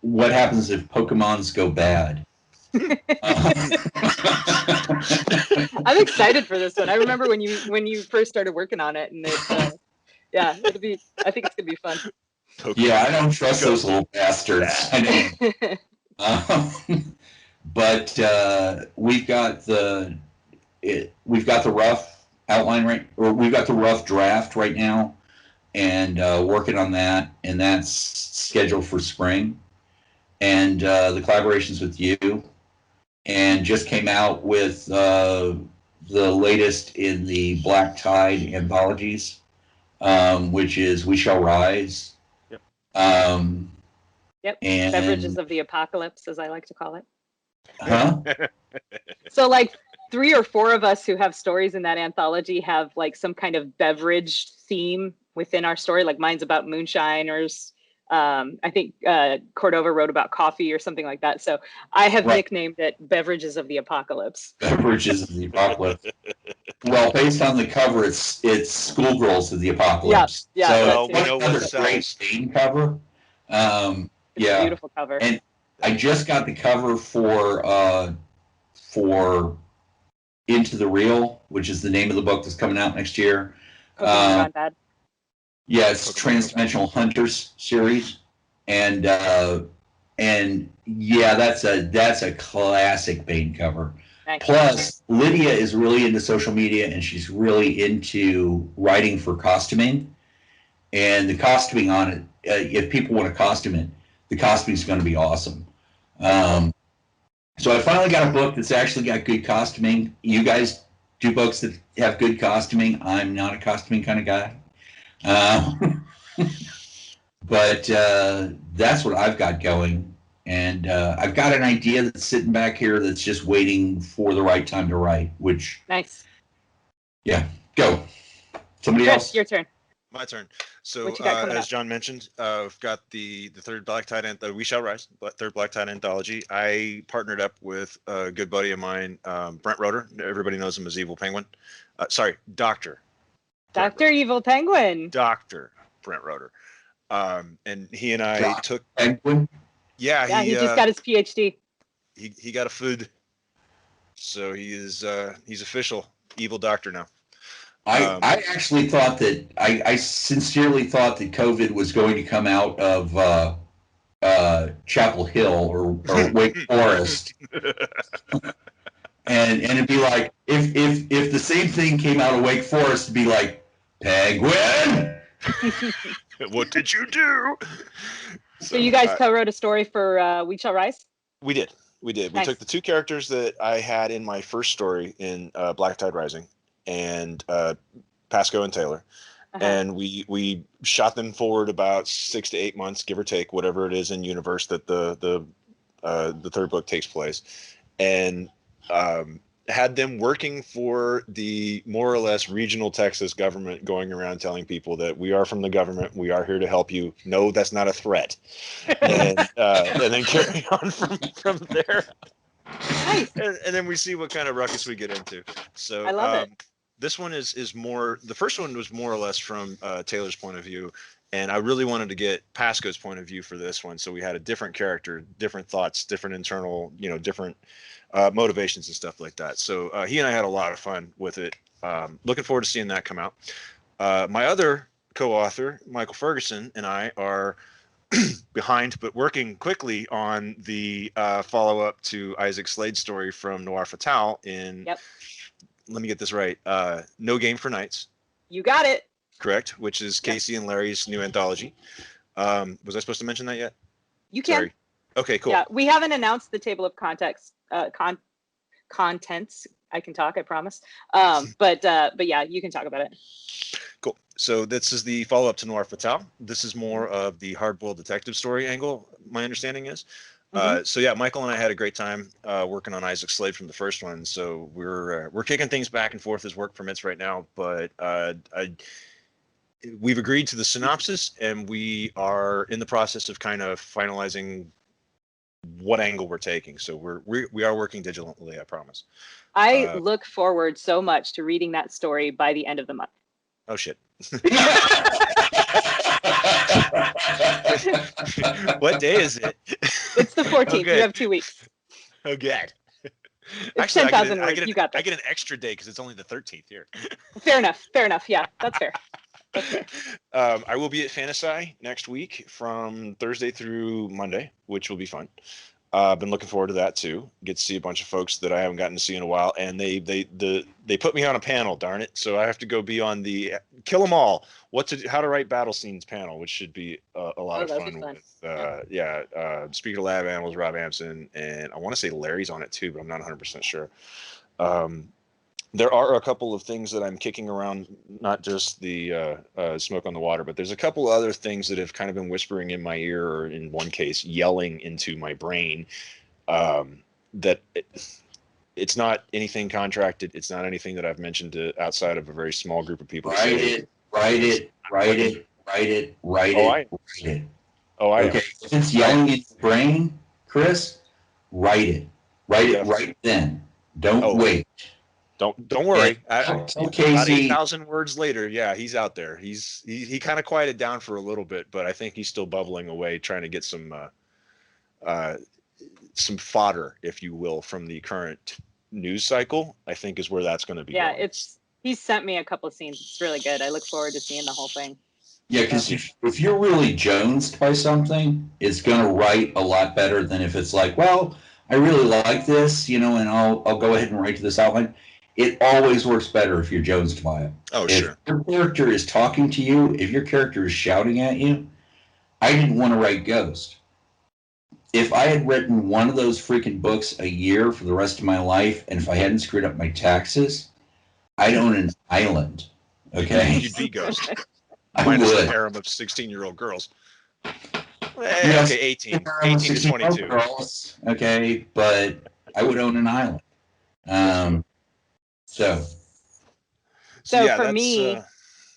what happens if Pokemons go bad. I'm excited for this one. I remember when you first started working on it, and I think it's gonna be fun. Yeah, I don't trust those little bastards. But we've got the rough outline we've got the rough draft right now, and working on that, and that's scheduled for spring. And the collaborations with you, and just came out with the latest in the Black Tide anthologies, which is We Shall Rise. Yep. Yep. And Beverages of the Apocalypse, as I like to call it. Huh? So like 3 or 4 of us who have stories in that anthology have like some kind of beverage theme within our story. Like mine's about moonshiners. I think Cordova wrote about coffee or something like that. So I have nicknamed it Beverages of the Apocalypse. Beverages of the Apocalypse. Well, based on the cover, it's Schoolgirls of the Apocalypse. Yeah. So we know what another great sells. Bane cover. It's a beautiful cover. And I just got the cover for Into the Real, which is the name of the book that's coming out next year. Gone Bad. Yeah, it's Transdimensional Hunters series, and yeah, that's a classic Bane cover. Nice. Plus, Lydia is really into social media, and she's really into writing for costuming, and the costuming on it. If people want to costume it, the costuming is going to be awesome. So I finally got a book that's actually got good costuming. You guys do books that have good costuming. I'm not a costuming kind of guy. But that's what I've got going. And I've got an idea that's sitting back here that's just waiting for the right time to write, which... Nice. Yeah, go. Somebody Chris, else? your turn. My turn. So as John mentioned, I've got the third Black Tide We Shall Rise, third Black Tide anthology. I partnered up with a good buddy of mine, Brent Roeder. Everybody knows him as Evil Penguin. Dr. Evil Penguin. Dr. Brent Roeder. And he and I took Penguin? Yeah, he just got his PhD. He got a food. So he's official evil doctor now. I actually thought that I sincerely thought that COVID was going to come out of Chapel Hill or Wake Forest, and it'd be like if the same thing came out of Wake Forest, it'd be like Penguin. What did you do? So you guys co-wrote a story for We Shall Rise? We did. Nice. We took the 2 characters that I had in my first story in Black Tide Rising, and Pasco and Taylor, and we shot them forward about 6 to 8 months, give or take, whatever it is in universe that the third book takes place, and had them working for the more or less regional Texas government, going around telling people that we are from the government, we are here to help you. No, that's not a threat. And then carry on from there. Nice. And then we see what kind of ruckus we get into. So I love it. This one is more, the first one was more or less from Taylor's point of view. And I really wanted to get Pasco's point of view for this one. So we had a different character, different thoughts, different internal, different motivations and stuff like that. So he and I had a lot of fun with it. Looking forward to seeing that come out. My other co-author, Michael Ferguson, and I are behind, but working quickly on the follow-up to Isaac Slade's story from Noir Fatale in, let me get this right, No Game for Knights. You got it. Correct, which is Kacey and Larry's new anthology. Was I supposed to mention that yet? You can. Sorry. Okay, cool. Yeah, we haven't announced the table of contents. I can talk, I promise. But yeah, you can talk about it. Cool. So this is the follow-up to Noir Fatale. This is more of the hard-boiled detective story angle, my understanding is. So yeah, Michael and I had a great time working on Isaac Slade from the first one. So we're kicking things back and forth as work permits right now, but we've agreed to the synopsis, and we are in the process of kind of finalizing what angle we're taking. So we are working diligently, I promise. I look forward so much to reading that story by the end of the month. Oh shit. What day is it? It's the 14th. Okay. You have 2 weeks. Oh god. It's Actually, 10,000 words. You got this. I get an extra day because it's only the 13th here. Fair enough. Fair enough. Yeah, that's fair. That's fair. I will be at Fantasy next week from Thursday through Monday, which will be fun. I've been looking forward to that too. Get to see a bunch of folks that I haven't gotten to see in a while, and they put me on a panel. Darn it! So I have to go be on the Kill 'Em All, how to write battle scenes panel, which should be a lot of fun. With Speaker of Lab Animals, Rob Amson, and I want to say Larry's on it too, but I'm not 100% sure. There are a couple of things that I'm kicking around, not just the Smoke on the Water, but there's a couple other things that have kind of been whispering in my ear, or in one case, yelling into my brain, that it's not anything contracted. It's not anything that I've mentioned to outside of a very small group of people. Write it. Oh, I okay. If it's yelling in your brain, Chris, write it. Write it right then. Don't wait. Don't worry. About 8,000 words later, yeah, he's out there. He kind of quieted down for a little bit, but I think he's still bubbling away, trying to get some fodder, if you will, from the current news cycle. I think is where that's going to be. Yeah, going. He's sent me a couple of scenes. It's really good. I look forward to seeing the whole thing. Yeah, because if you're really jonesed by something, it's going to write a lot better than if it's like, well, I really like this, and I'll go ahead and write to this outline. It always works better if you're jonesed by it. Oh, if sure. If your character is talking to you, if your character is shouting at you, I didn't want to write Ghost. If I had written one of those freaking books a year for the rest of my life, and if I hadn't screwed up my taxes, I'd own an island. Okay? You'd be Ghost. I Minus would. the harem of 16-year-old girls. Yes, okay, 18 to 22. Girls, okay, but I would own an island. So yeah, for me,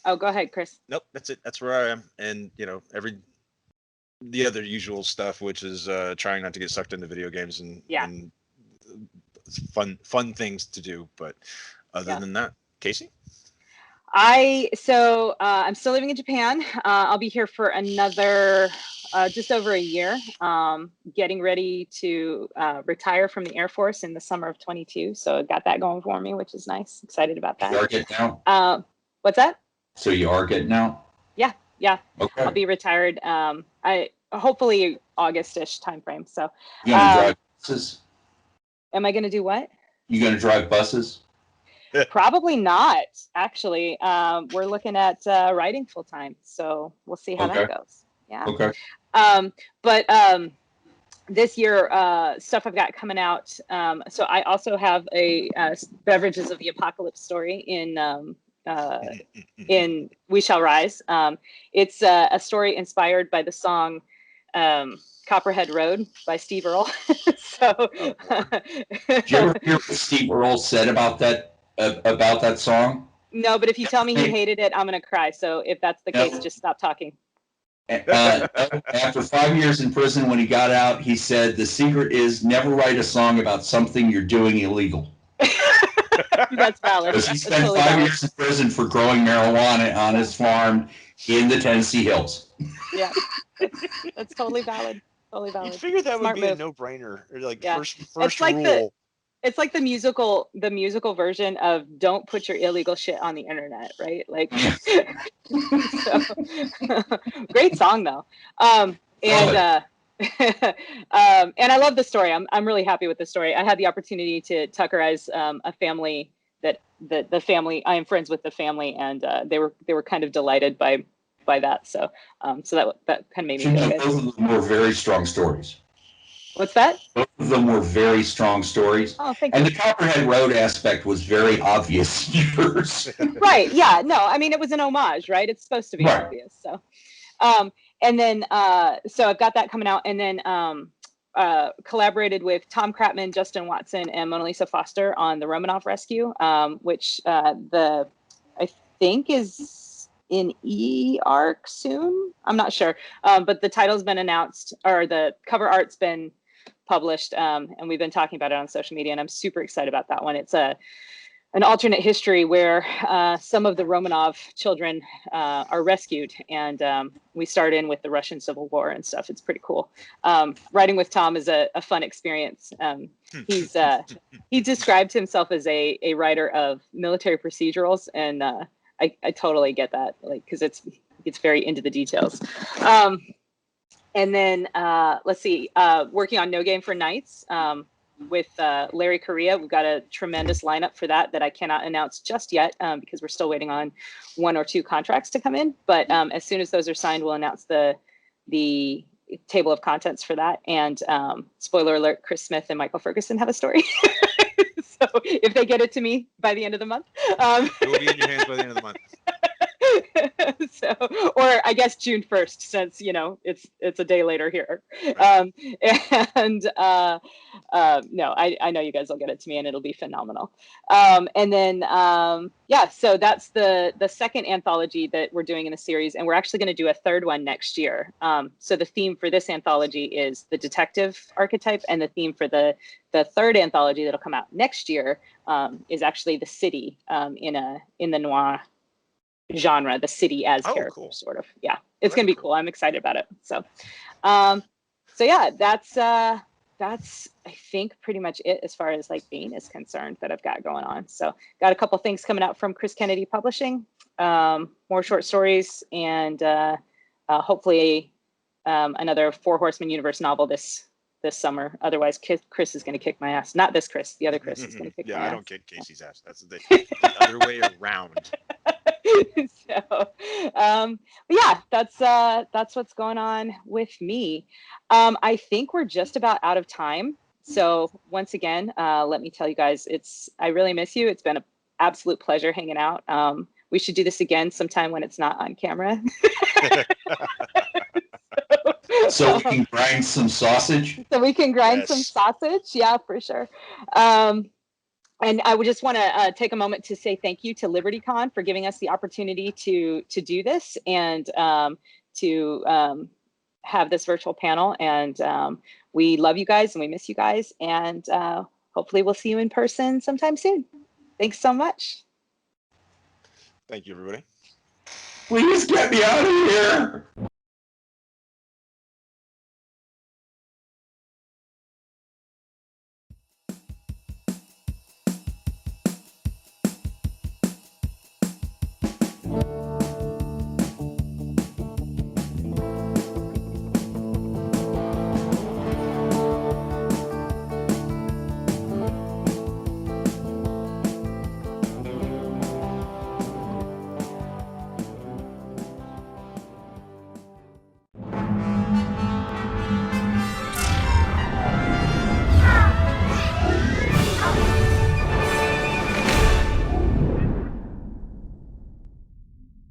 go ahead, Chris. Nope, that's it. That's where I am. And the other usual stuff, which is trying not to get sucked into video games and fun things to do. But other than that, Kacey? I'm still living in Japan. I'll be here for another just over a year, getting ready to retire from the Air Force in the summer of 22. So got that going for me, which is nice. Excited about that. You are getting out? What's that? So you are getting out? Yeah. Okay. I'll be retired. I hopefully August-ish timeframe. So you gonna drive buses? Am I gonna do what? You gonna drive buses? Probably not, actually. We're looking at writing full time, so we'll see how that goes. Yeah. Okay. But this year, stuff I've got coming out. So I also have a Beverages of the Apocalypse story in We Shall Rise. It's a story inspired by the song Copperhead Road by Steve Earle. So, Did you ever hear what Steve Earle said about that song? no, but if you tell me he hated it, I'm gonna cry. So if that's the case, just stop talking. After 5 years in prison, when he got out, he said, "The secret is never write a song about something you're doing illegal." That's valid. Because he spent 5 years in prison for growing marijuana on his farm in the Tennessee hills. Yeah, that's totally valid. Totally valid. You'd figure that Smart would be move. a no-brainer. Or like Yeah. first like rule. It's like the musical version of "Don't put your illegal shit on the internet," right? Like, so, great song though. And and I love the story. I'm really happy with the story. I had the opportunity to tuckerize a family that the family, I am friends with the family, and they were kind of delighted by that. So so that kind of made me feel good. Both of them were very strong stories. What's that? Both of them were very strong stories. Oh, thank you. And you. the Copperhead Road aspect was very obvious. Yours. Right. Yeah. No, I mean, it was an homage, right? It's supposed to be obvious. So, and then, so I've got that coming out, and then collaborated with Tom Kratman, Justin Watson, and Mona Lisa Foster on the Romanov Rescue, which I think is in e-arc soon. I'm not sure, but the title's been announced, or the cover art's been published, and we've been talking about it on social media, and I'm super excited about that one. It's an alternate history where some of the Romanov children are rescued, and we start in with the Russian Civil War and stuff. It's pretty cool. Writing with Tom is a fun experience. He described himself as a writer of military procedurals, and I totally get that, like, because it's very into the details. And then let's see, working on No Game for Knights with Larry Correa. We've got a tremendous lineup for that I cannot announce just yet because we're still waiting on 1 or 2 contracts to come in. But as soon as those are signed, we'll announce the table of contents for that. And spoiler alert, Chris Smith and Michael Ferguson have a story. So if they get it to me by the end of the month. It will be in your hands by the end of the month. So, or I guess June 1st, since it's a day later here. No, I know you guys will get it to me, and it'll be phenomenal. And then yeah, so that's the second anthology that we're doing in the series, and we're actually going to do a third one next year. So the theme for this anthology is the detective archetype, and the theme for the third anthology that'll come out next year is actually the city in the noir genre, the city as character, cool. Sort of. Yeah, it's gonna be cool. I'm excited about it. So so yeah, that's I think pretty much it as far as like Bane is concerned that I've got going on. So got a couple things coming out from Chris Kennedy Publishing, more short stories, and hopefully another Four Horsemen universe novel this summer. Otherwise, Chris is going to kick my ass. Not this Chris, the other Chris is going to kick my ass. Yeah, I don't kick Casey's ass. That's the other way around. So, but yeah, that's what's going on with me. I think we're just about out of time. So once again, let me tell you guys, I really miss you. It's been an absolute pleasure hanging out. We should do this again sometime when it's not on camera. So we can grind some sausage. So we can grind some sausage. Yeah, for sure. And I would just want to take a moment to say thank you to LibertyCon for giving us the opportunity to do this and to have this virtual panel. And we love you guys and we miss you guys. And hopefully we'll see you in person sometime soon. Thanks so much. Thank you, everybody. Please get me out of here.